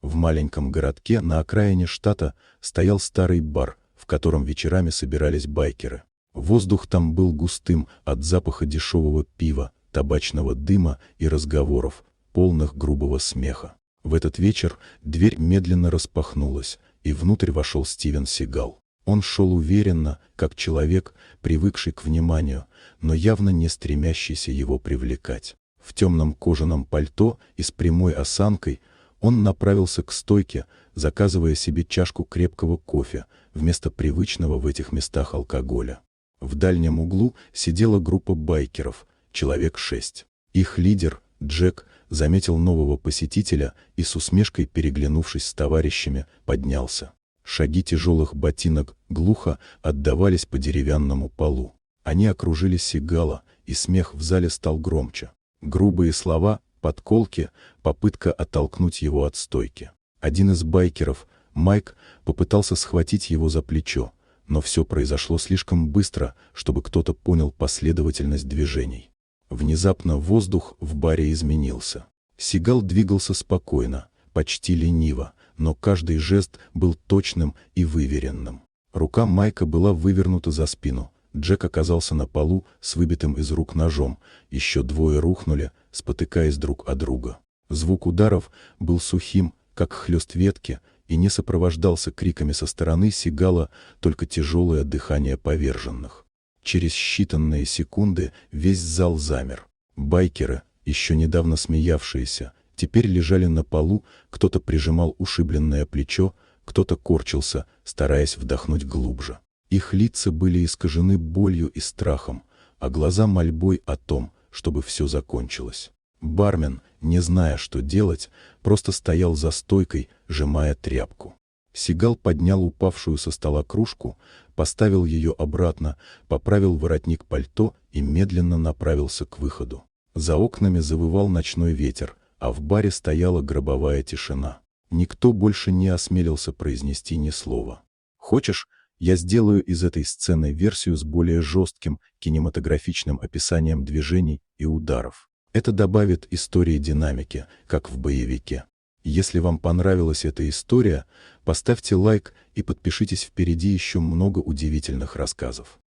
В маленьком городке на окраине штата стоял старый бар, в котором вечерами собирались байкеры. Воздух там был густым от запаха дешевого пива, табачного дыма и разговоров, полных грубого смеха. В этот вечер дверь медленно распахнулась, и внутрь вошел Стивен Сигал. Он шел уверенно, как человек, привыкший к вниманию, но явно не стремящийся его привлекать. В темном кожаном пальто и с прямой осанкой он направился к стойке, заказывая себе чашку крепкого кофе вместо привычного в этих местах алкоголя. В дальнем углу сидела группа байкеров, человек 6. Их лидер, Джек, заметил нового посетителя и с усмешкой, переглянувшись с товарищами, поднялся. Шаги тяжелых ботинок глухо отдавались по деревянному полу. Они окружили Сигала, и смех в зале стал громче. Грубые слова, подколки, попытка оттолкнуть его от стойки. Один из байкеров, Майк, попытался схватить его за плечо, но все произошло слишком быстро, чтобы кто-то понял последовательность движений. Внезапно воздух в баре изменился. Сигал двигался спокойно, почти лениво, но каждый жест был точным и выверенным. Рука Майка была вывернута за спину. Джек оказался на полу с выбитым из рук ножом. Еще двое рухнули, спотыкаясь друг о друга. Звук ударов был сухим, как хлёст ветки, и не сопровождался криками со стороны Сигала, только тяжелое дыхание поверженных. Через считанные секунды весь зал замер. Байкеры, еще недавно смеявшиеся, теперь лежали на полу, кто-то прижимал ушибленное плечо, кто-то корчился, стараясь вдохнуть глубже. Их лица были искажены болью и страхом, а глаза мольбой о том, чтобы все закончилось. Бармен, не зная, что делать, просто стоял за стойкой, сжимая тряпку. Сигал поднял упавшую со стола кружку, поставил ее обратно, поправил воротник пальто и медленно направился к выходу. За окнами завывал ночной ветер, а в баре стояла гробовая тишина. Никто больше не осмелился произнести ни слова. «Хочешь, я сделаю из этой сцены версию с более жестким кинематографичным описанием движений и ударов. Это добавит истории динамики, как в боевике. Если вам понравилась эта история, поставьте лайк и подпишитесь, впереди еще много удивительных рассказов».